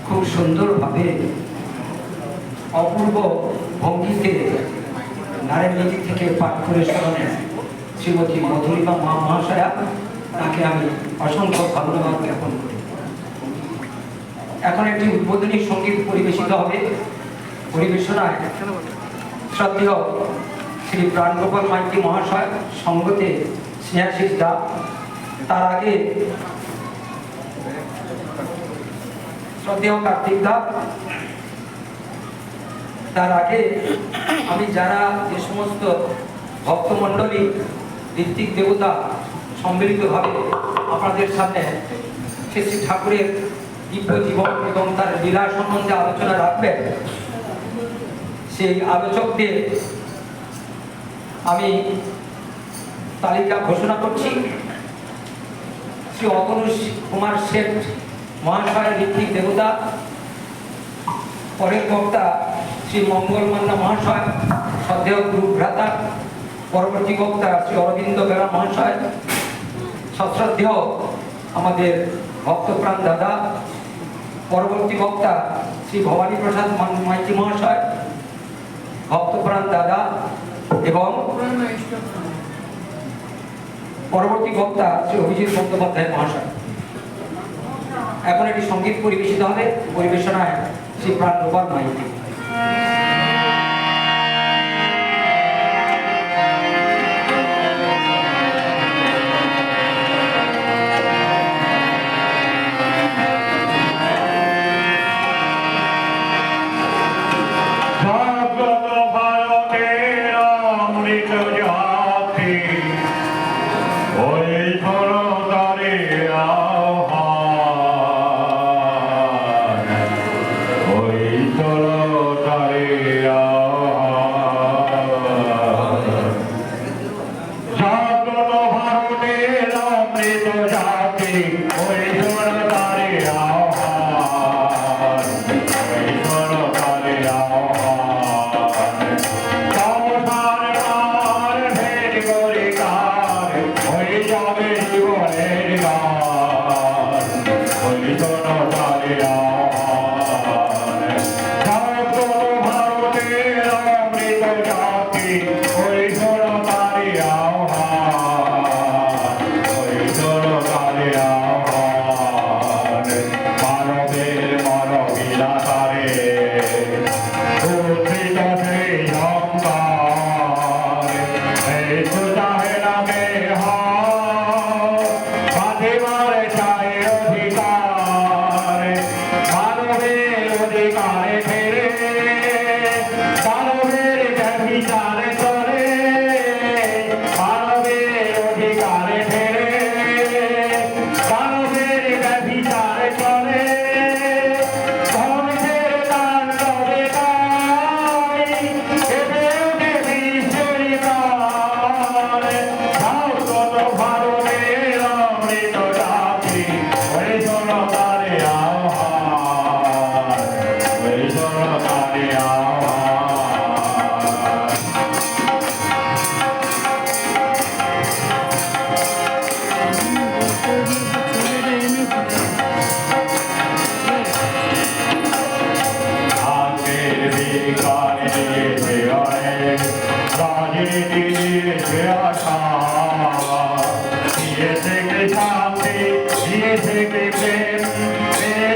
খুব সুন্দরভাবে অপূর্ব ভঙ্গিতে নারের নীতি থেকে পাঠ করে শোনালেন শ্রীমতী মধুরিমা মা মহাশয়া। তাকে আমি অসংখ্য ধন্যবাদ জ্ঞাপন করি। এখন একটি উদ্বোধনী সঙ্গীত পরিবেশিত হবে। পরিবেশনায় শ্রদ্ধেয় শ্রী প্রাণগোপাল মাইতি মহাশয়, সঙ্গতে স্নেহাশিস দা। তার আগে শ্রদ্ধেয় কার্তিক দা। তার আগে আমি যারা যে সমস্ত ভক্তমণ্ডলী ঋত্বিক দেবতা সম্মিলিতভাবে আপনাদের সামনে শ্রী শ্রী ঠাকুরের দিব্য জীবন এবং তার লীলা সম্বন্ধে আলোচনা রাখবেন, সেই আলোচকদের আমি তালিকা ঘোষণা করছি। শ্রী অতনু কুমার শেঠ মহাশয় ঋত্বিক দেবতা। পরের বক্তা শ্রী মঙ্গল মান্না মহাশয়, শ্রদ্ধেয় গুরু ভ্রাতা। পরবর্তী বক্তা শ্রী অরবিন্দ বেরা মহাশয়, সশ্রদ্ধেয় আমাদের ভক্তপ্রাণ দাদা। পরবর্তী বক্তা শ্রী ভবানী প্রসাদ মাইতি মহাশয়, ভক্তপ্রাণ দাদা। এবং পরবর্তী বক্তা শ্রী অভিজিৎ বন্দ্যোপাধ্যায় মহাশয়। এখন একটি সঙ্গীত পরিবেশিত হবে। পরিবেশনায় শ্রী প্রাণগোপাল মাইতি। Yes,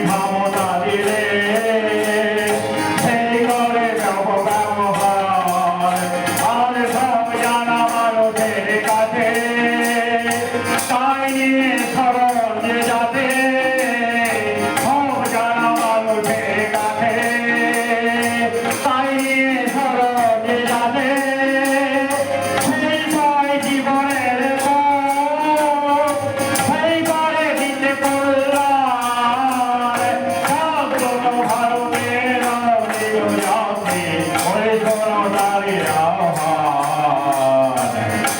ক্ষমতা দিলে সেই করে দেব ব্যবহার আর সব জানা মানুষের কাছে তাই নিয়ে সরল যে যাতে সব জানা মানুষের কাছে তাই নিয়ে সরল যে যাতে সেই পায় জীবনের পথ সেই পারে দিতে কল্যাণ সব কোনো ভারতের অমৃত যাত্রী ওই কোনো তারির আহ্বান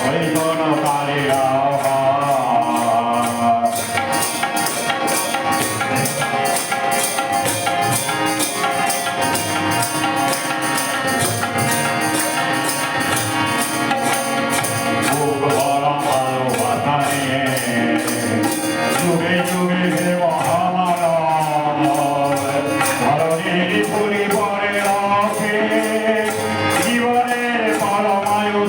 ওই কোনো তারির আহ্বান খুব বড় ভালোবাসা নিয়ে যুগে যুগে হে মহামানব ধরণীর পরিবারে রাখে জীবনের পরমায়ু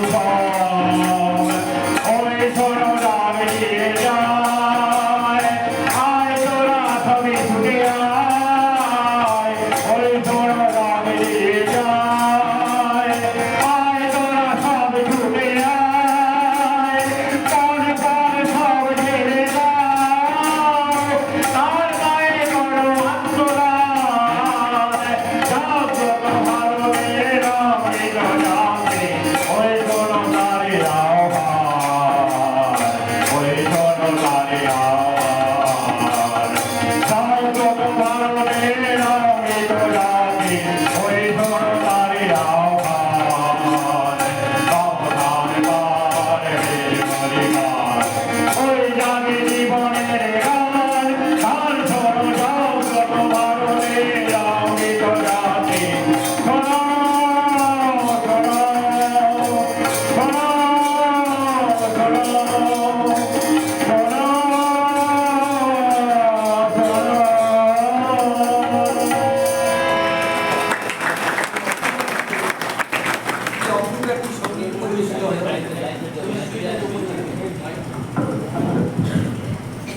ওই শোনো ডাক দিয়ে যায় আয় তোরা সবই ছুটে আয় ওই শোনো ডাক দিয়ে যায় আয় তোরা সব ছুটে আয় পর পর সব ছেড়ে দাও তার গায়ে করো আত্মদান সব যত ভারতের অমৃত যাত্রী ওই শোনো তারির আহ্বান ওই শোনো তারির আহ্বান সব যত ভারতের অমৃত যাত্রী ওই শোনো তারির আহ্বান সাবধান বার হে পরিবার ওই জাগে জীবনের গান তার শোনো সব যত ভারতের অমৃত যাত্রী শোনো শোনো শোনো শোনো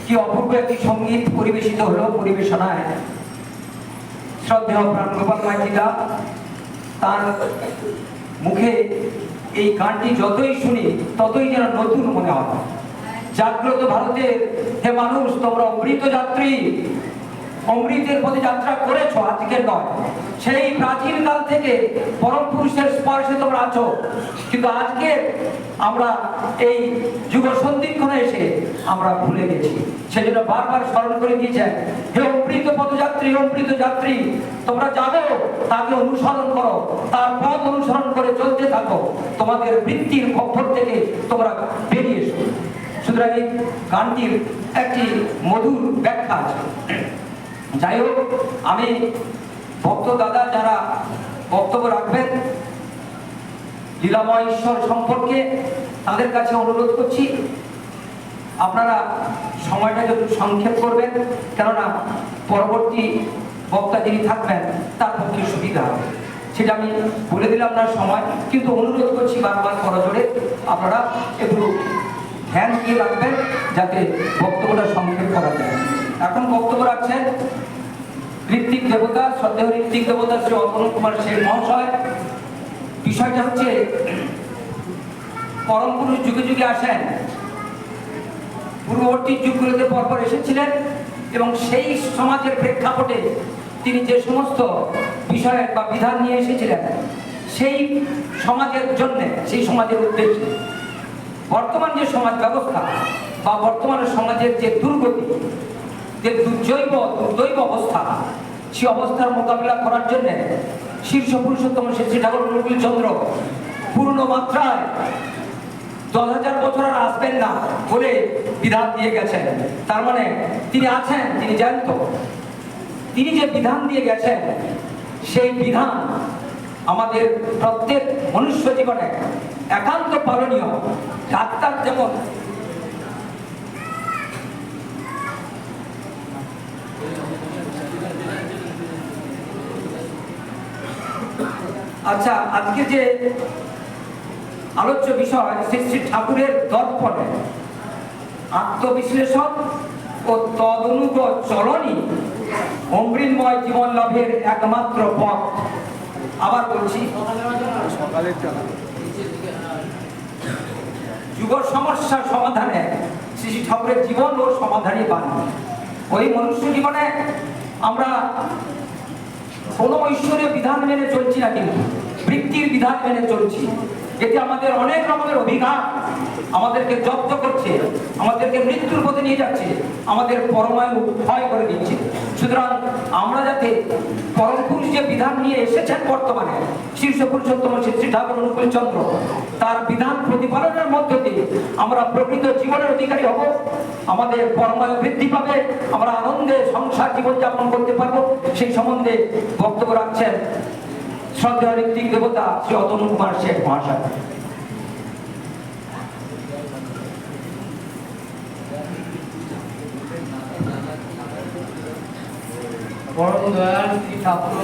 কি অপূর্ব একটি সঙ্গীত পরিবেশিত হলো পরিবেশনায় শ্রদ্ধেয় প্রাণগোপাল মাইতিদা তার মুখে এই গানটি যতই শুনি ততই যেন নতুন মনে হয়। জাগ্রত ভারতের হে মানুষ, তোমরা অমৃত যাত্রী, অমৃতের পথে যাত্রা করেছো, আজকের নয়, সেই প্রাচীন কাল থেকে পরম পুরুষের স্পর্শে তোমরা আছো। কিন্তু আজকে আমরা এই যুগ সন্ধিক্ষণে এসে আমরা ভুলে গেছি। সেজন্য বারবার স্মরণ করে দিয়েছেন, হে অমৃত পথযাত্রী, অমৃত যাত্রী, তোমরা যাবো তাকে অনুসরণ করো, তার পথ অনুসরণ করে চলতে থাকো, তোমাদের বৃত্তির খপ্পর থেকে তোমরা বেরিয়ে এসো। সুতরাং এই গানটির একটি মধুর ব্যাখ্যা আছে। যাই হোক, আমি ভক্ত দাদা যারা বক্তব্য রাখবেন লীলাময় ঈশ্বর সম্পর্কে তাদের কাছে অনুরোধ করছি, আপনারা সময়টা একটু সংক্ষেপ করবেন, কেননা পরবর্তী বক্তা যিনি থাকবেন তার পক্ষে সুবিধা হবে। সেটা আমি বলে দিলাম না সময়, কিন্তু অনুরোধ করছি বারবার করজোড়ে আপনারা একটু ধ্যান দিয়ে রাখবেন যাতে বক্তব্যটা সংক্ষেপ করা যায়। এখন বক্তব্য রাখছেন ঋত্বিক দেবতা, শ্রদ্ধেয় ঋত্বিক দেবতা শ্রী অতনু কুমার সেন মহাশয়। বিষয়টা হচ্ছে পরম পুরুষ যুগে যুগে আসেন, পূর্ববর্তী যুগগুলোতে পরপর এসেছিলেন এবং সেই সমাজের প্রেক্ষাপটে তিনি যে সমস্ত বিষয়ের বা বিধান নিয়ে এসেছিলেন সেই সমাজের জন্য, সেই সমাজের উদ্দেশ্যে বর্তমান যে সমাজ ব্যবস্থা বা বর্তমানের সমাজের যে দুর্গতি, যে দুর্দৈব অবস্থা, সেই অবস্থার মোকাবিলা করার জন্য শীর্ষ পুরুষোত্তম শ্রী ঠাকুর অনুকূলচন্দ্র পূর্ণ মাত্রায় 10,000 বছর আর আসবেন না বলে বিধান দিয়ে গেছেন। তার মানে তিনি আছেন, তিনি জ্যান্ত। তিনি যে বিধান দিয়ে গেছেন সেই বিধান আমাদের প্রত্যেক মনুষ্য জীবনে একান্ত পালনীয়। ডাক্তার যেমন আচ্ছা, আজকে যে আলোচ্য বিষয় শ্রী শ্রী ঠাকুরের দর্পণে আত্মবিশ্লেষণ ও তদনুগত চলনই অমৃতময় জীবন লাভের একমাত্র পথ। আবার বলছি, যুগ সমস্যার সমাধানে শ্রী শ্রী ঠাকুরের জীবন ও সমাধানই বাণী। ওই মনুষ্য জীবনে আমরা কোনো ঐশ্বর্য বিধান মেনে চলছি না, কিন্তু বৃত্তির বিধান মেনে চলছি। এতে আমাদের অনেক রকমের অভিঘাত আমাদেরকে জব্দ করছে, আমাদেরকে মৃত্যুর পথে নিয়ে যাচ্ছে, আমাদের পরমায়ু ক্ষয় করে দিচ্ছে। সুতরাং আমরা যাতে পরম পুরুষ যে বিধান নিয়ে এসেছেন বর্তমানে শীর্ষ পুরুষোত্তম শ্রী শ্রী ঠাকুর অনুকূল চন্দ্র, তার বিধান প্রতিপালনের মধ্য দিয়ে আমরা প্রকৃত জীবনের অধিকারী হব, আমাদের পরমায়ু বৃদ্ধি পাবে, আমরা আনন্দে সংসার জীবনযাপন করতে পারবো, সেই সম্বন্ধে বক্তব্য রাখছেন শ্রদ্ধেয় ঋত্বিক দেবতা শ্রী অতনু কুমার শেঠ মহাশয়। পরম দয়াল শ্রী ঠাকুর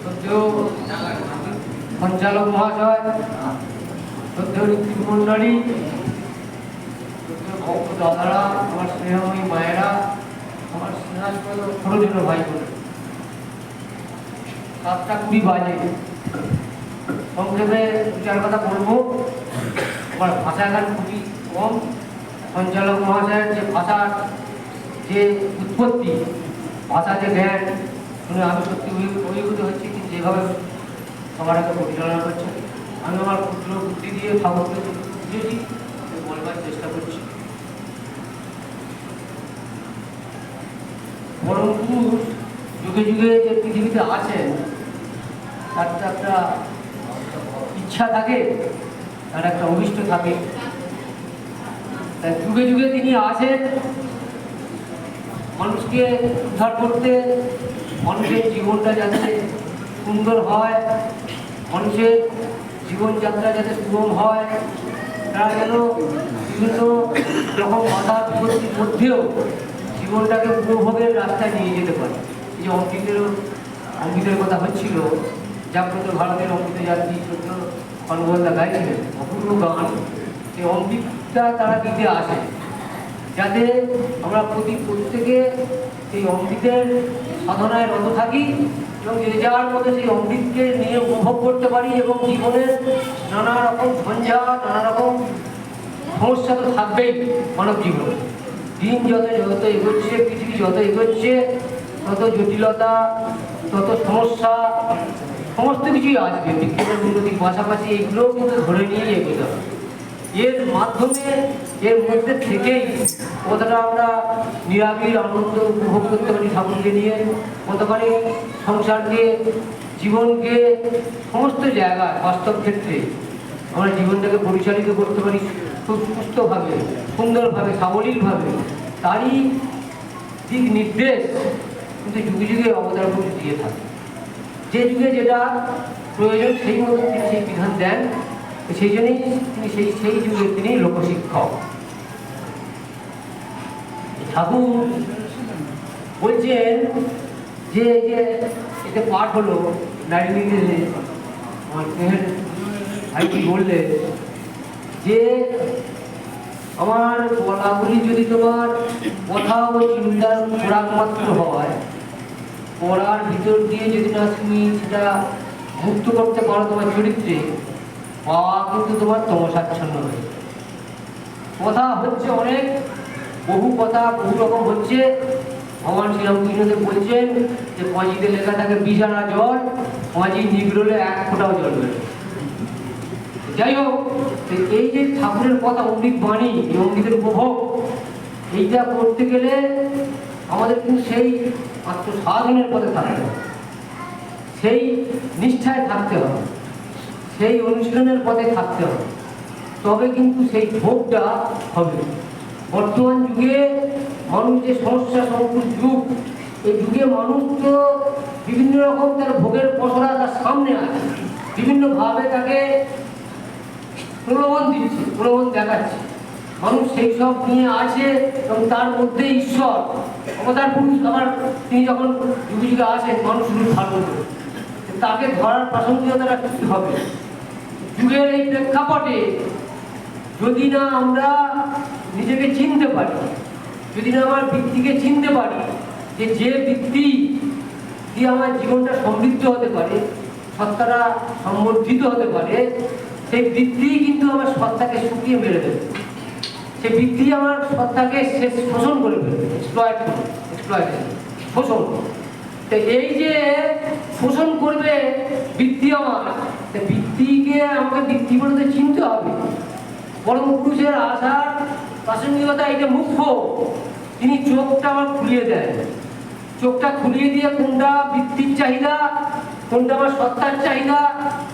সত্যেও সঞ্চালক মহাশয়, সত্যেও ঋত্বিক মন্ডলী, ভক্ত দাদারা, আমার স্নেহময়ী মায়েরা, আমার স্নেহাস্পদ ছোট ছোট ভাই বোন, 7:20 বাজে। সংক্ষেপে দু চার কথা বলবো। আমার ভাষাগান খুবই কম। সঞ্চালক মহাশয়ের যে ভাষার যে উৎপত্তি, ভাষা যে জ্ঞান শুনে আমি সত্যি অভিভূত হচ্ছি, কিন্তু যেভাবে সবার আগে পরিচালনা করছে, আমি আমার ক্ষুদ্র বুদ্ধি দিয়ে ঠাকুরকে বুঝেছি, বলবার চেষ্টা করছি। পরম পুরুষ যুগে যুগে যে পৃথিবীতে আছেন, তার তো একটা ইচ্ছা থাকে, তার একটা অভিষ্ট থাকে। তাই যুগে যুগে তিনি আছেন মানুষকে উদ্ধার করতে, মানুষের জীবনটা যাতে সুন্দর হয়, মানুষের জীবনযাত্রা যাতে সুগম হয়, তারা যেন বিভিন্ন রকম বাধা বিপত্তির মধ্যেও জীবনটাকে উপভোগের রাস্তায় নিয়ে যেতে পারে। এই যে অঙ্কিতের কথা হচ্ছিল, জাগ্রত ভারতের অঙ্কিত যাত্রী ছোট্ট অনুবন্ধা গাইছিলেন অপূর্ব গান। এই অঙ্কিতটা তারা দিতে আসে যাতে আমরা প্রত্যেকে সেই অমৃতের সাধনায় রত থাকি এবং যে যার মধ্যে সেই অমৃতকে নিয়ে উপভোগ করতে পারি, এবং জীবনের নানা রকম ঝঞ্ঝাট, নানা রকম সমস্যা তো থাকবেই মানব জীবনে। দিন যত এগোচ্ছে, পৃথিবী যত এগোচ্ছে, তত জটিলতা, তত সমস্যা, সমস্ত কিছুই আসবে। বিজ্ঞানের উন্নতির পাশাপাশি এইগুলোও কিন্তু ধরে নিয়েই এগোতে হবে। এর মাধ্যমে, এর মধ্যে থেকেই কতটা আমরা নিরাবির আনন্দ উপভোগ করতে পারি ঠাকুরকে নিয়ে, কতখানি সংসারকে, জীবনকে, সমস্ত জায়গায় বাস্তব ক্ষেত্রে আমরা জীবনটাকে পরিচালিত করতে পারি খুব সুস্থভাবে, সুন্দরভাবে, সাবলীলভাবে। তারই দিক নির্দেশ কিন্তু যুগে যুগে অবতার পুরুষ দিয়ে থাকে। যে যুগে যেটা প্রয়োজন সেই মতো তিনি সেই বিধান দেন, সেই জন্যই তিনি সেই যুগে তিনি লোকশিক্ষক। ঠাকুর বলছেন যে এতে পাঠ হলো নারী নির্দেশে, আমার স্নেহের ভাইটি বললেন যে আমার বলাগুলি যদি তোমার কথা ও চিন্তার খোরাক মাত্র হয়, পড়ার ভিতর দিয়ে যদি না তুমি সেটা মুক্ত করতে পারো তোমার চরিত্রে, পাওয়া কিন্তু তোমার তমসাচ্ছন্ন হয়ে। কথা হচ্ছে অনেক, বহু কথা বহু রকম হচ্ছে। ভগবান শ্রীরামকৃষ্ণদেব বলছেন যে পাঁচিতে লেখা থাকে বিছানা জল, পাঁচি নিগড়লে 1 ফোঁটাও জল বেরোয়। যাই হোক, এই যে ঠাকুরের কথা, অমৃত বাণী, এই অমৃতের উপভোগ, এইটা করতে গেলে আমাদের কিন্তু সেই আত্মসাধনের পথে থাকতে হবে, সেই নিষ্ঠায় থাকতে হবে, সেই অনুশীলনের পথে থাকতে হবে, তবে কিন্তু সেই ভোগটা হবে। বর্তমান যুগে মানুষ যে সমস্যা সংকুল যুগ, এই যুগে মানুষ তো বিভিন্ন রকম তার ভোগের পসরা তার সামনে আছে, বিভিন্নভাবে তাকে প্রলোভন দিচ্ছে, প্রলোভন দেখাচ্ছে। মানুষ সেই সব নিয়ে আছে এবং তার মধ্যে ঈশ্বর অবতার পুরুষ আমার তিনি যখন যুগে যুগে আসেন, মানুষ শুরু ভালো তাকে ধরার প্রাসঙ্গিকতাটা কি হবে। যুগের এই প্রেক্ষাপটে যদি না আমরা নিজেকে চিনতে পারি, যদি না আমার বৃত্তিকে চিনতে পারি, যে বৃত্তি দিয়ে আমার জীবনটা সমৃদ্ধ হতে পারে, সত্তাটা সম্বর্ধিত হতে পারে, সেই বৃত্তি কিন্তু আমার সত্তাকে শুকিয়ে মেরে দেবে। সেই বৃত্তি আমার সত্তাকে শোষণ করে ফেলবে, শোষণ। তো এই যে শোষণ করবে বৃত্তি আমার, বৃত্তিকে আমাকে বৃত্তি বলতে চিনতে হবে। পরম পুরুষের আসার প্রাসঙ্গিকতা এটা মুখ্য। তিনি চোখটা আমার খুলিয়ে দেন, চোখটা খুলিয়ে দিয়ে কোনটা বৃত্তির চাহিদা, কোনটা আমার সত্তার চাহিদা,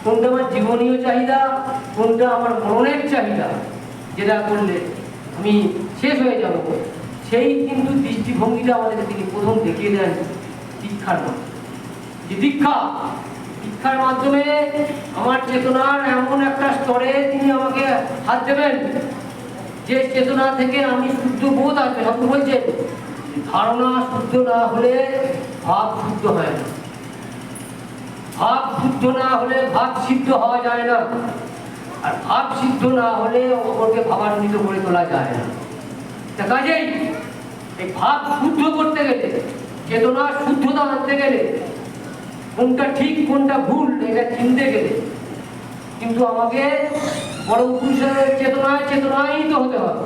কোনটা আমার জীবনীয় চাহিদা, কোনটা আমার মনের চাহিদা, যেটা করলে আমি শেষ হয়ে যাব, সেই কিন্তু দৃষ্টিভঙ্গিটা আমাদেরকে তিনি প্রথম দেখিয়ে দেন দীক্ষার মাধ্যমে। যে দীক্ষার মাধ্যমে আমার চেতনার এমন একটা স্তরে তিনি আমাকে হাত দেবেন, যে চেতনা থেকে আমি শুদ্ধ বোধ আসবে। ঠাকুর বলছেন ধারণা শুদ্ধ না হলে ভাব শুদ্ধ হয় না, ভাব শুদ্ধ না হলে ভাব সিদ্ধ হওয়া যায় না, আর ভাব সিদ্ধ না হলে অপরকে ভাবান্বিত করে তোলা যায় না। কাজেই এই ভাব শুদ্ধ করতে গেলে, চেতনা শুদ্ধতা আনতে গেলে, কোনটা ঠিক কোনটা ভুল এটা চিনতে গেলে কিন্তু আমাকে পরম পুরুষের চেতনায় তো হতে হবে।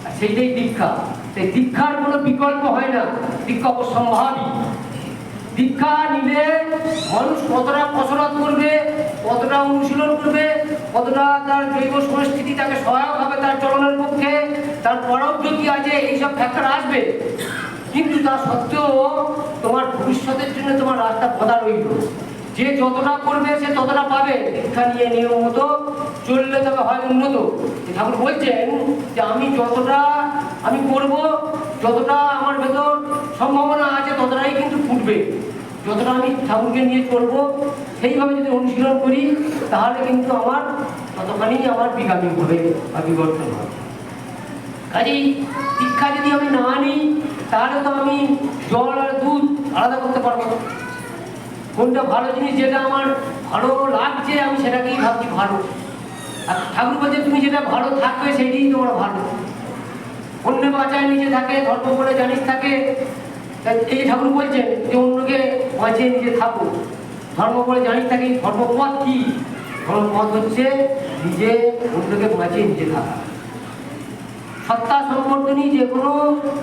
আর সেইটাই দীক্ষা। সেই দীক্ষার কোনো বিকল্প হয় না, দীক্ষা অসম্ভাবী। দীক্ষা নিলে মানুষ কতটা কসরত করবে, কতটা অনুশীলন করবে, কতটা তার জৈব সংস্কৃতি তাকে সহায়ক হবে তার চলনের পক্ষে, তার পরোক্ষ কি আছে, এইসব ফ্যাক্টর আসবে। কিন্তু তা সত্ত্বেও তোমার ভবিষ্যতের জন্য তোমার রাস্তা বদা রইল। যে যতটা করবে সে ততটা পাবে। দীক্ষা নিয়ে নিয়ম মতো চললে তবে হয় উন্নত। ঠাকুর বলছেন যে আমি যতটা আমি করব, যতটা আমার ভেতর সম্ভাবনা আছে ততটাই কিন্তু ফুটবে। যতটা আমি ঠাকুরকে নিয়ে চলবো, সেইভাবে যদি অনুশীলন করি, তাহলে কিন্তু আমার ততখানি আমার বিকামিক হবে বা বিবর্তন হবে। কাজেই দীক্ষা যদি আমি না নিই, তাহলে তো আমি জল আর দুধ আলাদা করতে পারবো না। কোনটা ভালো জিনিস, যেটা আমার ভালো লাগছে আমি সেটাকেই ভাবছি ভালো। আর ঠাকুর বলছে তুমি যেটা ভালো থাকবে সেটাই তোমার ভালো। অন্য বাঁচায় নিজে থাকে, ধর্ম বলে জানিস থাকে। এই ঠাকুর বলছেন যে অন্যকে বাঁচিয়ে নিজে থাকো, ধর্ম বলে জানিস থাকে। ধর্মপথ কি? ধর্মপথ হচ্ছে নিজে অন্যকে বাঁচিয়ে নিজে থাকা। সত্তা সম্বর্ধনী যে কোনো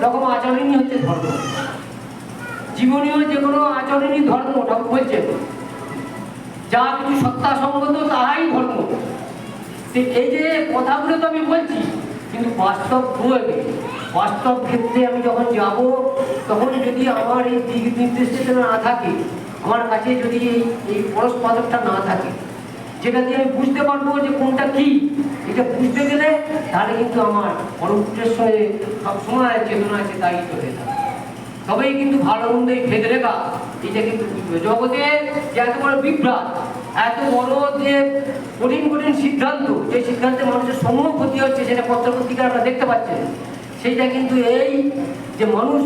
রকম আচরণই হচ্ছে ধর্ম। জীবনীয় যে কোনো আচরণই ধর্ম। ঠাকুর বলছেন যা কিছু সত্তা সঙ্গত তাহাই ধর্ম। এই যে কথাগুলো তো আমি বলছি, কিন্তু বাস্তব প্রয়োগে, বাস্তব ক্ষেত্রে আমি যখন যাব, তখন যদি আমার এই দিক নির্দেশটা না থাকে, আমার কাছে যদি এই পরস্পরটা না থাকে, যেটা দিয়ে আমি বুঝতে পারবো যে কোনটা কি, এটা বুঝতে গেলে তাহলে কিন্তু আমার পরবর্তীর সঙ্গে সবসময় চেতনা আছে তাই হয়ে থাকে। তবেই কিন্তু ভালো মন্দ এই ভেদ রেখা এটা কিন্তু বুঝবে। জগতে যে এত বড় বিভ্রাট, এত বড় যে কঠিন কঠিন সিদ্ধান্ত, যে সিদ্ধান্তে মানুষের সমূহ ক্ষতি হচ্ছে, সেটা পত্রপত্রিকা আপনারা দেখতে পাচ্ছেন। সেইটা কিন্তু এই যে মানুষ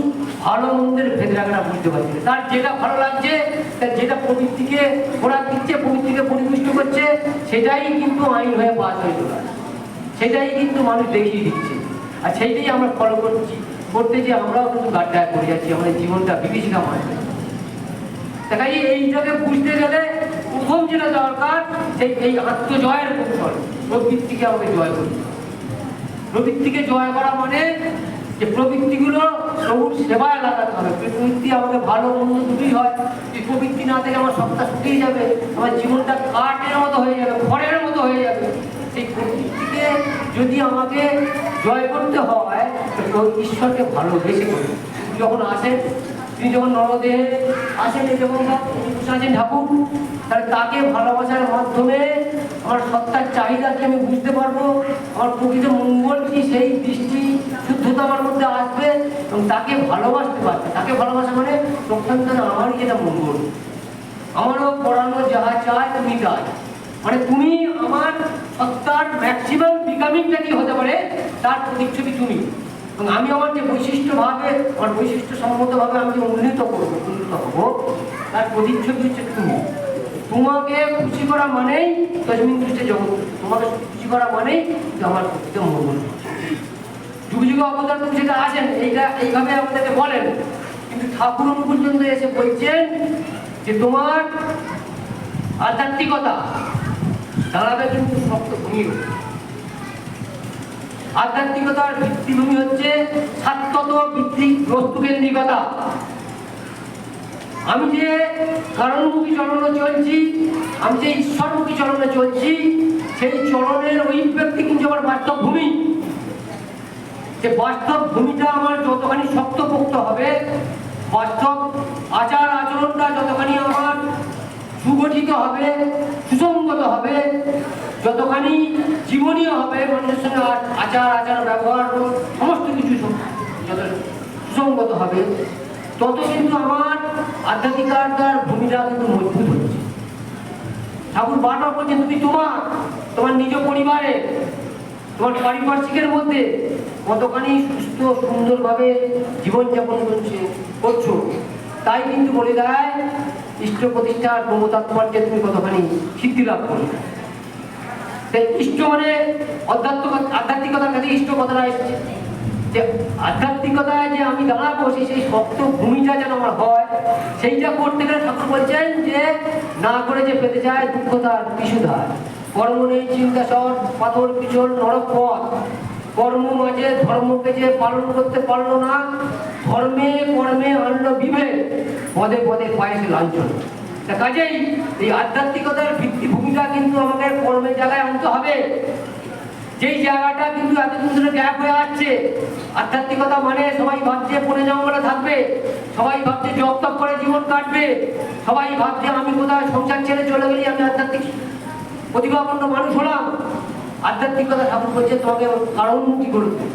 ভালো মন্দের ভেদ রেখাটা বুঝতে পারছে। তার যেটা ভালো লাগছে, তার যেটা প্রবৃত্তিকে খোরাক দিচ্ছে, প্রবৃত্তিকে পরিপুষ্ট করছে, সেটাই কিন্তু আইন হয়ে পাস হয়ে চলে আসে। সেটাই কিন্তু মানুষ দেখিয়ে দিচ্ছে। আর সেইটাই আমরা ফলো করতে যে আমরাও কিন্তু গাড্ডায় পড়ে যাচ্ছি, আমাদের জীবনটা বিভীষিকা মানছে। তাই এইটাকে বুঝতে গেলে প্রথম যেটা দরকার, সেই এই আত্মজয়ের কৌশল। প্রবৃত্তিকে আমাকে জয় করতে হবে। প্রবৃত্তিকে জয় করা মানে যে প্রবৃত্তিগুলো প্রভুর সেবায় লাগাতে হবে। প্রবৃত্তি আমাকে ভালো মন্দ দুটোই হয়। এই প্রবৃত্তি না থেকে আমার সত্তা শুকিয়ে যাবে, আমার জীবনটা কাঠের মতো হয়ে যাবে, খড়ের মতো হয়ে যাবে। সেই প্রবৃত্তিকে যদি আমাকে জয় করতে হয়, তো ঈশ্বরকে ভালোবেসে করবে। যখন আসেন, তিনি যখন নরদেহে আসেন, যখন আছেন ঠাকুর, তাহলে তাকে ভালোবাসার মাধ্যমে আমার সত্তার চাহিদাকে আমি বুঝতে পারবো। আমার প্রকৃত মঙ্গল কি, সেই দৃষ্টি শুদ্ধতা আমার মধ্যে আসবে এবং তাকে ভালোবাসতে পারবে। তাকে ভালোবাসা মানে প্রত্যন্ত আমারই যেটা মঙ্গল, আমারও পড়ানো যাহা চায় তুমি তাই। মানে তুমি আমার সত্তার ম্যাক্সিমাম বিকামিংটা কি হতে পারে তার প্রতিচ্ছবি তুমি। এবং আমি আমার যে বৈশিষ্ট্যভাবে, আমার বৈশিষ্ট্য সম্মতভাবে আমি যে উন্নীত হবো, তার প্রতিচ্ছবি হচ্ছে তুমি। তোমাকে খুশি করা মানেই তসমিন দৃষ্টে জগৎ। তোমাকে খুশি করা মানেই আমার প্রকৃত মঙ্গল। যুগে যুগে অবতার রূপ যেটা আছেন এইভাবে আমাদেরকে বলেন, কিন্তু ঠাকুর পর্যন্ত এসে বলছেন যে তোমার আধ্যাত্মিকতা দাঁড়াবে কিন্তু শক্ত ভূমি। আধ্যাত্মিকতার ভিত্তিভূমি হচ্ছে সাত্যত বস্তুকেন্দ্রিকতা। আমি যে কারণমুখী চলনে চলছি, আমি যে ঈশ্বরমুখী চলনে চলছি, সেই চলনের অভিব্যক্তি কিন্তু আমার বাস্তব ভূমি। যে বাস্তব ভূমিটা আমার যতখানি শক্তপোক্ত হবে, বাস্তব আচার আচরণটা যতখানি আমার সুগঠিত হবে, সুসংগত হবে, যতখানি জীবনীয় হবে, মানুষের সঙ্গে আচার ব্যবহার সমস্ত কিছু যত সুসংগত হবে, তত কিন্তু আমার আধ্যাত্মিকতার ভূমিটা কিন্তু মজবুত হচ্ছে। ঠাকুর বারবার বলছেন তুমি তোমার নিজ পরিবারে, তোমার পারিপার্শ্বিকের মধ্যে কতখানি সুস্থ সুন্দরভাবে জীবনযাপন করছো, তাই কিন্তু বলে দেয় ইষ্ট প্রতিষ্ঠার ব্রহ্মতত্ত্বকে তুমি কতখানি সিদ্ধি লাভ করবে। তাই ইষ্ট মানে আধ্যাত্মিকতার কাছে ইষ্ট কথাটা এসছে, যে আধ্যাত্মিকতায় যে আমি দাঁড়াবো সেই শক্ত ভূমিটা যেন আমার হয়, সেইটা করতে গেলে ঠাকুর বলছেন যে না করে যে পেতে যায় দুঃখতার বিষুধার, কর্ম নেই চিন্তা সর পাথর পিছল নরক পথ, কর্ম মাঝে ধর্মকে যে পালন করতে পারলো না, ধর্মে কর্মে আনলো বিভেদ, পদে পদে পায়েছে লাঞ্ছন। কাজেই এই আধ্যাত্মিকতার ভিত্তিভূমিটা কিন্তু আমাকে কর্মের জায়গায় আনতে হবে। যেই জায়গাটা কিন্তু এতদিন ধরে গ্যাপ হয়ে আসছে, আধ্যাত্মিকতা মানে সবাই ভাবছে পড়ে জঙ্গলে থাকবে, সবাই ভাবছে জপ তপ করে জীবন কাটবে, সবাই ভাবছে আমি কোথায় সংসার ছেড়ে চলে গেলে আমি আধ্যাত্মিক প্রতিভাপন্ন মানুষ হলাম। আধ্যাত্মিকতা ঠাকুর বলছে তোমাকে কারণমুখী করে তুলবে,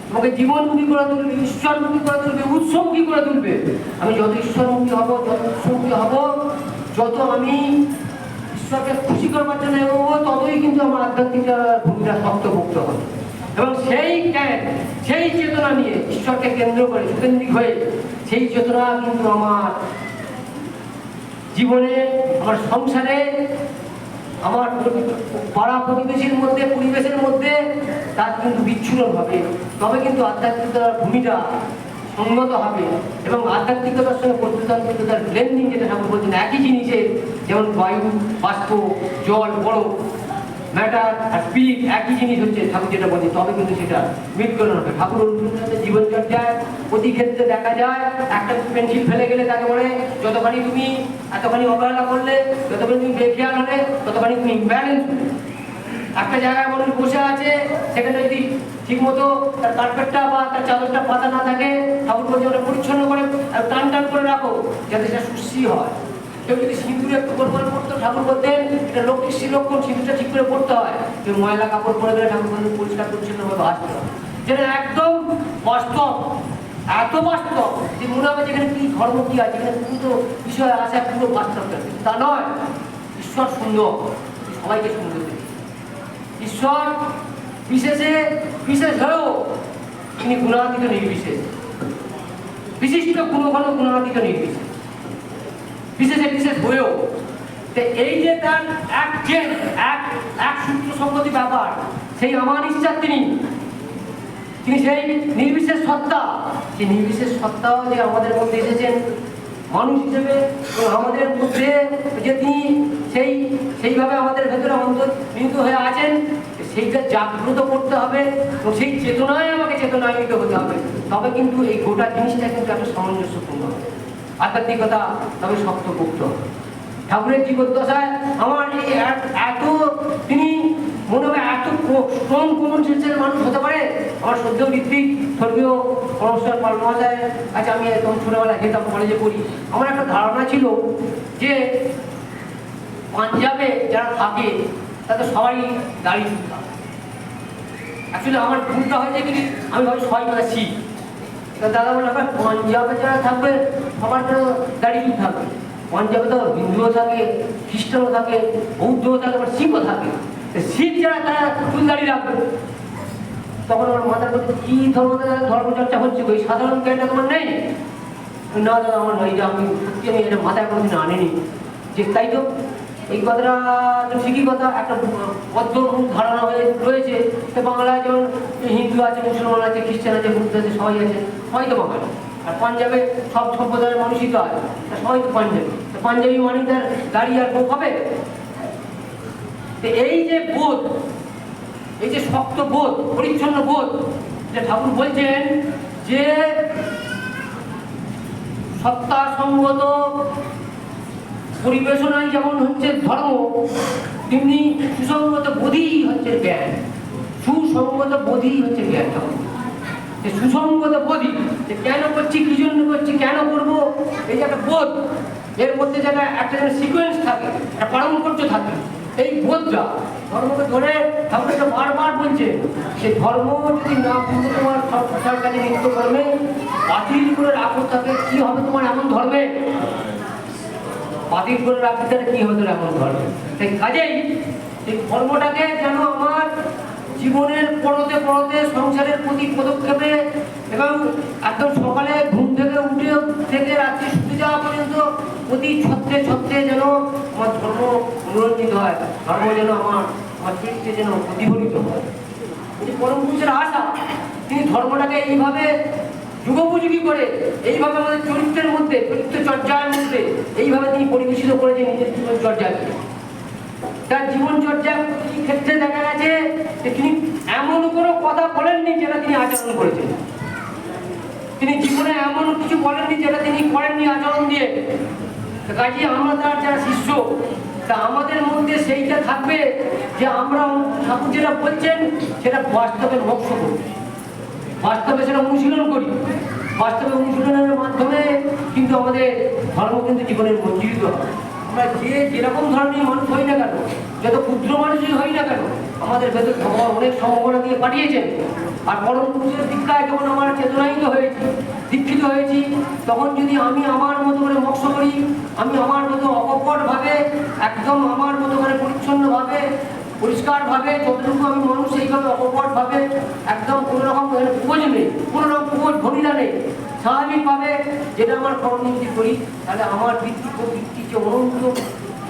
তোমাকে জীবনমুখী করে তুলবে, ঈশ্বরমুখী করে তুলবে, উৎসমুখী করে তুলবে। আমি যত ঈশ্বরমুখী হব, যত উৎসমুখী হব, যত আমি ঈশ্বরকে খুশি করবার জন্য এগোবো, ততই কিন্তু আমার আধ্যাত্মিক ভূমিটা শক্তপোক্ত হবে। এবং সেই জ্ঞান, সেই চেতনা নিয়ে ঈশ্বরকে কেন্দ্র করে সুকেন্দ্রিক হয়ে সেই চেতনা কিন্তু আমার জীবনে, আমার সংসারে, আমার পাড়া প্রতিবেশীর মধ্যে, পরিবেশের মধ্যে তার কিন্তু বিচ্ছুরণ হবে। তবে কিন্তু আধ্যাত্মিকতার ভূমিটা সংগত হবে এবং আধ্যাত্মিকতার সঙ্গে প্রত্যাত্মিকতার ব্লেন্ডিং, যেটা ঠাকুর বলছেন একই জিনিসে, যেমন বায়ু, বাষ্প, জল, বরফ, ম্যাটার আর স্পিরিট একই জিনিস হচ্ছে ঠাকুর যেটা বলছে, তবে কিন্তু সেটা মিটকরণ হবে। ঠাকুর জীবনচর্যায় প্রতি ক্ষেত্রে দেখা যায় একটা পেন্সিল ফেলে গেলে তাকে বলে যতখানি তুমি এতখানি অবহেলা করলে, যতখানি তুমি বেখেয়াল হলে, ততখানি তুমি ইমব্যালেন্স। একটা জায়গায় মানুষ বসে আছে, সেখানে যদি ঠিক মতো তার কার্পেটটা বা তার চাদরটা পাতা না থাকে, ঠাকুর বলছে ওটা পরিচ্ছন্ন করে টান টান করে রাখো যাতে সেটা সুস্থি হয়। কেউ যদি সিঁদুর একটু গোলমাল করতো, ঠাকুর বলতেন এটা লক্ষ্মী লক্ষণ, সিঁদুরটা ঠিক করে পড়তে হয়। কেউ ময়লা কাপড় পরে গেলে ঠাকুর বলতেন পরিষ্কার পরিচ্ছন্নভাবে আসতে হয়। যেটা একদম বাস্তব, এত বাস্তব যে মনে হবে যেখানে কি ধর্ম কি আছে, এখানে পুরো বিষয় আছে, পুরো বাস্তবটা তা নয়। ঈশ্বর সুন্দর, সবাইকে সুন্দর দেখে। ঈশ্বর বিশেষ হয়েও তিনি গুণাতীত নির্বিশেষ, বিশিষ্ট গুণঘন গুণাতীত নির্বিশেষ, বিশেষ হয়েও। এই যে তার এক সূত্র সম্পত্তি ব্যাপার, সেই আমার ইচ্ছা তিনি সেই নির্বিশেষ সত্তা, সেই নির্বিশেষ সত্তাও যে আমাদের মধ্যে এসেছেন মানুষ হিসেবে, আমাদের মধ্যে যে তিনি সেইভাবে আমাদের ভেতরে অন্তর্নিহিত হয়ে আছেন, সেইটা জাগ্রত করতে হবে এবং সেই চেতনায় আমাকে চেতনান্বিত হতে হবে। তবে কিন্তু এই গোটা জিনিসটা কিন্তু একটা সামঞ্জস্যপূর্ণ হবে, আধ্যাত্মিকতা তবে শক্তপোক্ত হবে। ঠাকুরের জীবদ্দশায় আমার এই এত তিনি মনে হবে এত স্ট্রং কমন সেন্সের মানুষ হতে পারে। আমার সদ্য ঋত্বিক স্বর্গীয় প্রফেসর পাল মহাশয় আচ্ছা, আমি একদম ছোটবেলায় যেতাম, কলেজে পড়ি, আমার একটা ধারণা ছিল যে পাঞ্জাবে যারা থাকে তাদের সবাই দাঁড়িয়ে থাকতাম। অ্যাকচুয়ালি আমার ভুলটা হয়েছে কি, আমি ভাবি সবাই মানে শিখ। দাদা বলে পাঞ্জাবে যারা থাকবে সবার জন্য দাঁড়িয়ে থাকবে। পাঞ্জাবে তো হিন্দুও থাকে, খ্রিস্টানও থাকে, বৌদ্ধও থাকে, আবার শিখও থাকে। শিখ যারা তারা চুল দাঁড়িয়ে রাখবে। তখন আমার মাথার মধ্যে কি ধর্মচর্চা হচ্ছে, ওই সাধারণ জ্ঞানটা তোমার নেই? না দাদা আমার নয়, যে আমি সত্যি আমি এটা মাথায় কোনোদিন আনিনি। যে তাই তো এই কথাটা তো ঠিকই কথা, একটা বদ্ধ মূল ধারণা হয়ে রয়েছে। তো বাংলায় যেমন হিন্দু আছে, মুসলমান আছে, খ্রিস্টান আছে, বুদ্ধ আছে, সবাই আছে, সবাই তো বাঙালি। আর পাঞ্জাবে সব সম্প্রদায়ের মানুষই তো আছে, সবাই তো পাঞ্জাবি। তো পাঞ্জাবি মানে তার গাড়ি আর বউ হবে। তো এই যে বোধ, এই যে শক্ত বোধ, পরিচ্ছন্ন বোধ, যে ঠাকুর বলছেন যে সত্তা সঙ্গত পরিবেশনায় যেমন হচ্ছে ধর্ম, তেমনি সুসঙ্গত বোধই হচ্ছে জ্ঞান। সুসঙ্গত বোধই হচ্ছে জ্ঞান। যে সুসঙ্গত বোধই, যে কেন করছি, কি জন্য করছি, কেন করবো, এই যে একটা বোধ, এর মধ্যে যেন একটা যেন সিকোয়েন্স থাকে, একটা পারম্পর্য থাকে। এই বোধটা ধর্মকে ধরে ঠাকুরটা বারবার বলছে যে ধর্ম যদি না পূর্ণ তোমার সরকার কাছে নিত্য কর্মে বাতিল করে রাখো, তাকে কি হবে তোমার এমন ধর্মে? বাতিল করে রাখতে তাহলে কি হবে তোর এমন ধর্মে? তাই কাজেই এই ধর্মটাকে যেন আমার জীবনের পরতে পরতে, সংসারের প্রতি পদক্ষেপে এবং একদম সকালে ঘুম থেকে উঠে থেকে রাত্রি শুতে যাওয়া পর্যন্ত প্রতি ছত্রে ছত্রে যেন আমার ধর্ম অনুরঞ্জিত হয়, ধর্ম যেন আমার চরিত্রে যেন প্রতিফলিত হয়। এই পরম পুরুষের আশা, তিনি ধর্মটাকে এইভাবে যুগোপযোগী করে, এইভাবে আমাদের চরিত্রের মধ্যে, চরিত্র চর্যার মধ্যে এইভাবে তিনি পরিবেশিত করেছেন নিজের জীবন চর্যাকে। তার জীবনচর্যা ক্ষেত্রে দেখা গেছে যে তিনি এমন কোনো কথা বলেননি যেটা তিনি আচরণ করেছেন। তিনি জীবনে এমন কিছু বলেননি যেটা তিনি করেননি আচরণ দিয়ে। কাজে আমরা তার যারা শিষ্য, তা আমাদের মধ্যে সেইটা থাকবে যে আমরা ঠাকুর যেটা বলছেন সেটা বাস্তবে মোক্ষ করি, বাস্তবে সেটা অনুশীলন করি। বাস্তবে অনুশীলনের মাধ্যমে কিন্তু আমাদের ধর্ম কিন্তু জীবনের মঞ্জুরিত হয়। আমরা যে যেরকম ধরনের মানুষ হই না কেন, যত ক্ষুদ্র মানুষই হই না কেন, আমাদের ভেতর ভগবান অনেক সম্ভাবনা দিয়ে পাঠিয়েছেন। আর পরম পুরুষের দীক্ষায় যখন আমরা চেতনায়িত হয়েছি, দীক্ষিত হয়েছি, তখন যদি আমি আমার মতো করে মোক্ষ করি, আমি আমার মতো অকপটভাবে, একদম আমার মতো করে পরিচ্ছন্নভাবে, পরিষ্কারভাবে, যতটুকু আমি মানুষ এইভাবে অকপটভাবে, একদম কোনো রকম উপোজ নেই, কোনো রকম উপোজ ভনিতা নেই, স্বাভাবিকভাবে যেটা আমার কর্মনীতি করি, তাহলে আমার বৃত্তি যে অনন্ত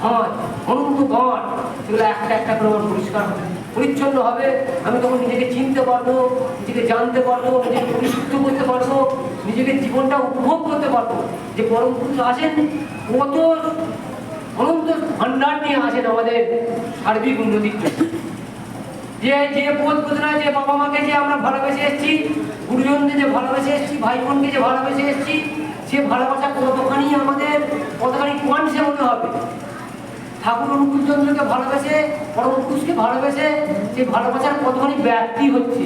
ঘাট, অনন্ত ঘাট, সেগুলো একটা একটা করে আমার পরিষ্কার হবে, পরিচ্ছন্ন হবে। আমি তখন নিজেকে চিনতে পারবো, নিজেকে জানতে পারবো, নিজেকে পরিশুদ্ধ করতে পারবো, নিজেকে জীবনটা উপভোগ করতে পারবো। যে পরম পুরুষ আসেন কত অনন্ত ভান্ডার নিয়ে আসেন আমাদের সার্বিক উন্নতির জন্য। যে বোধ বোধনা, যে বাবা মাকে যে আমরা ভালোবেসে এসেছি, গুরুজনদের যে ভালোবেসে এসেছি, ভাই বোনকে যে ভালোবেসে এসেছি, সে ভালোবাসা কতখানি আমাদের, কতখানি কোয়ান্সে মনে হবে। ঠাকুর অনুকূলচন্দ্রকে ভালোবেসে, পরম পুরুষকে ভালোবেসে, সেই ভালোবাসার কতখানি ব্যাপ্তি হচ্ছে,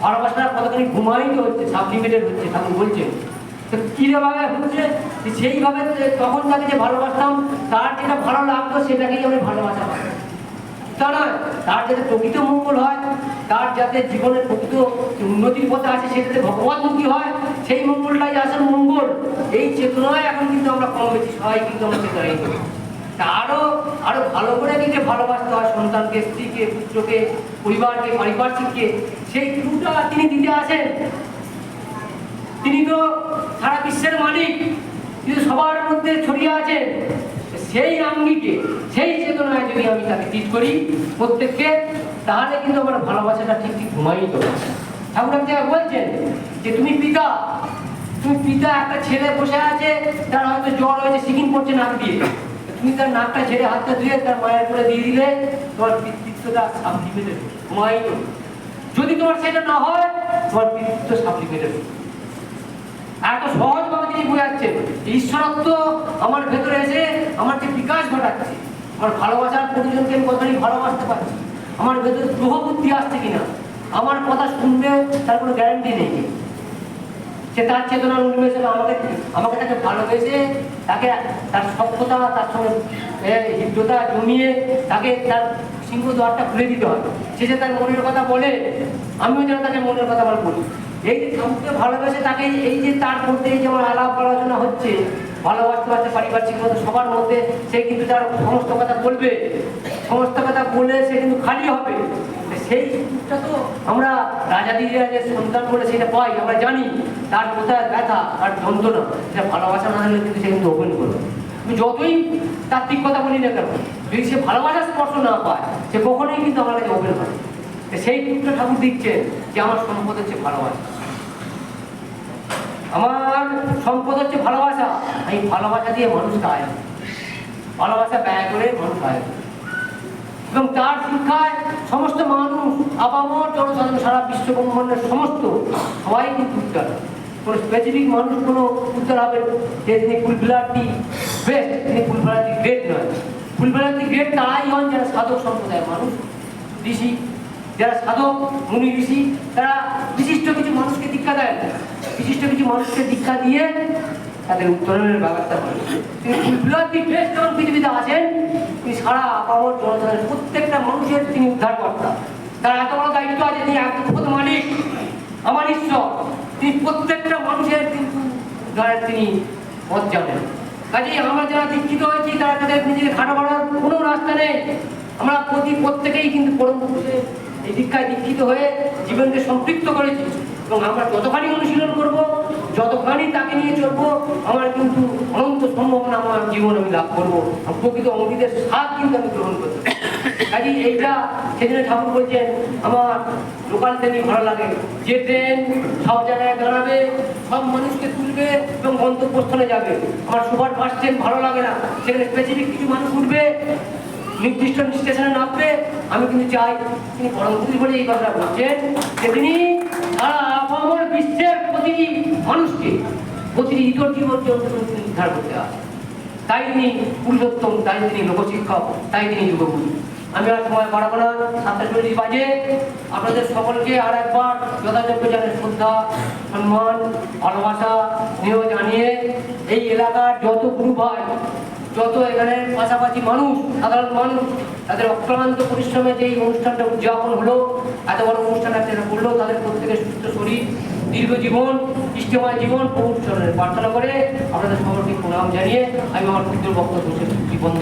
ভালোবাসাটা কতখানি ঘুমায়িত হচ্ছে, সাবলিমেটেড হচ্ছে। ঠাকুর বলছেন কিভাবে হচ্ছে, সেইভাবে তখন তাকে যে ভালোবাসতাম, তার যেটা ভালো লাগতো সেটাকেই আমি ভালোবাসা পাই। তা নয়, তার যাতে প্রকৃত মঙ্গল হয়, তার যাতে জীবনের প্রকৃত উন্নতির পথে আসে, সেটাতে ভগবানমুখী হয়, সেই মঙ্গলটাই আসল মঙ্গল। এই চেতনায় এখন কিন্তু আমরা কম বেশি সবাই কিন্তু আমরা চেতনাই করি। তা আরো ভালো করে কিন্তু ভালোবাসতে হয় সন্তানকে, স্ত্রীকে, পুত্রকে, পরিবারকে, পারিপার্শ্বিককে। সেই ক্লুটা তিনি দিতে আসেন। তিনি তো সারা বিশ্বের মালিক, কিন্তু সবার মধ্যে ছড়িয়ে আছেন। সেই আঙ্গিকে, সেই চেতনায় যদি আমি তাকে ট্রিট করি প্রত্যেককে, তাহলে কিন্তু আমার ভালোবাসাটা ঠিক ঠিক ঘুমাইত। ঠাকুর এক জায়গায় বলছেন যে তুমি পিতা, একটা ছেলে বসে আছে, তার হয়তো জ্বর হয়েছে, সিকিম পড়ছে নাক দিয়ে, তুমি তার নাকটা ছেড়ে হাতটা ধুয়ে তার মায়ের করে দিয়ে দিলে তোমার পিতৃত্বটা সাবলিমেটেড ঘুমাইত। যদি তোমার সেটা না হয়, তোমার পিতৃত্ব সাবলিমেটেড। এত সহজভাবে তিনি বোঝাচ্ছেন ঈশ্বরত্ব আমার ভেতরে এসে আমার যে বিকাশ ঘটাচ্ছে, আমার ভালোবাসার প্রতিজনকে আমি কতখানি ভালোবাসতে পারছি, আমার ভেতরে গ্রহ বুদ্ধি আসছে কিনা, আমার কথা শুনবে তার কোনো গ্যারান্টি নেই। সে তার চেতনার উন্মেষে আমাকে তাকে ভালোবেসে, তাকে তার সভ্যতা, তার সঙ্গে হৃদ্যতা জমিয়ে তাকে তার সিংহদ্বারটা খুলে দিতে হবে। সে যে তার মনের কথা বলে, আমিও যেন তাকে মনের কথা আমার বলি। এই যে ঠাকুরকে ভালোবেসে তাকে, এই যে তার মধ্যে এই যে আমার আলাপ আলোচনা হচ্ছে, ভালোবাসতে পারিপার্শ্বিক মধ্যে সবার মধ্যে, সে কিন্তু তার সমস্ত কথা বলবে, সমস্ত কথা বলে সে কিন্তু খালি হবে। সেই সুখটা তো আমরা রাজাদিরা যে সন্তান বলে সেটা পাই, আমরা জানি তার কোথায় ব্যথা, তার যন্ত্রণা, সেটা ভালোবাসা না হলে কিন্তু সে কিন্তু ওপেন করবে। তুমি যতই তাত্ত্বিক কথা বলি না কেন, যদি সে ভালোবাসার স্পর্শ না পায়, সে কখনোই কিন্তু আমার কাছে ওপেন হয়। সেই টুকটা ঠাকুর দিচ্ছে যে আমার সম্পদ হচ্ছে ভালোবাসা, আমার সম্পদ হচ্ছে ভালোবাসা। আমি ভালোবাসা দিয়ে মানুষকে আয়, ভালোবাসা ব্যয় করে মানুষ আয়, এবং তার শিক্ষায় সমস্ত মানুষ, আপামর জনসাধারণ, সারা বিশ্ব ব্রহ্মাণ্ডের সমস্ত সবাই কিন্তু উদ্ধার। কোনো স্পেসিফিক মানুষ কোনো উদ্ধার হবে যে তিনি ফুলফিলারটি বেস্ট, তিনি ফুলফিলারটি গ্রেট নয়। ফুলফিলারটি গ্রেট তারাই হন যারা সাধক সম্প্রদায়ের মানুষ, ঋষি, যারা সাধক মুনি ঋষি, তারা বিশিষ্ট কিছু মানুষকে দীক্ষা দেয়, বিশিষ্ট কিছু মানুষকে দীক্ষা দিয়ে তাদের উত্তরণের ব্যবস্থা করে। তিনি ফুলফিলারটি বেস্ট যখন পৃথিবীতে আছেন, তিনি সারা আপামর জনসাধারণের প্রত্যেকটা মানুষের তিনি উদ্ধারকর্তা। তার এত বড় দায়িত্ব আছে, তিনি একমাত্র মালিক, আমার ঈশ্বর। তিনি প্রত্যেকটা মানুষের কিন্তু উদ্ধারের তিনি পথ জানেন। কাজেই আমরা যারা দীক্ষিত হয়েছি তারা তাদের নিজেদের খাটো বাড়ার কোনো রাস্তা নেই। আমরা প্রত্যেকেই কিন্তু পরম পুরুষে এই দীক্ষায় দীক্ষিত হয়ে জীবনকে সম্পৃক্ত করেছি, এবং আমরা যতখানি অনুশীলন করব, যতখানি তাকে নিয়ে চলবো, আমার কিন্তু অনন্ত সম্ভাবনা আমার জীবন আমি লাভ করবো, প্রকৃত অমৃতের স্বাদ কিন্তু আমি গ্রহণ করতে। কাজেই এইটা সেদিন ঠাকুর বলছেন, আমার লোকাল ট্রেনই ভালো লাগে, যে ট্রেন সব জায়গায় দাঁড়াবে, সব মানুষকে তুলবে এবং গন্তব্যস্থলে যাবে। আমার সুপার ফাস্ট ট্রেন ভালো লাগে না, সেখানে স্পেসিফিক কিছু মানুষ উঠবে, নির্দিষ্ট স্টেশনে নামবে। আমি কিন্তু চাই তিনি পরম পুরুষ বলে এই কথাটা বলছেন যে তিনি সারা আপামর বিশ্বের প্রতিটি মানুষকে, প্রতিটি ইতর জীবন তিনি উদ্ধার করতে আসেন। তাই তিনি পুরুষোত্তম, তাই তিনি লোকশিক্ষক, তাই তিনি যুগগুরু। আমি আর সময় বাড়াবো না, 7:40 বাজে। আপনাদের সকলকে আর একবার যথাযোগ্য জানের শ্রদ্ধা, সম্মান, ভালোবাসা, স্নেহ জানিয়ে এই এলাকার যত গুরু ভাই, যত এখানে পাশাপাশি মানুষ, সাধারণ মানুষ, তাদের অক্লান্ত পরিশ্রমে যে এই অনুষ্ঠানটা উদযাপন হলো, এত বড় অনুষ্ঠান একটা করলো, তাদের প্রত্যেকের সুস্থ শরীর, দীর্ঘ জীবন, ইষ্টময় জীবন, পৌঁছানোর প্রার্থনা করে আপনাদের সকলকে প্রণাম জানিয়ে আমি আমার ক্ষুদ্র বক্তব্য বন্ধ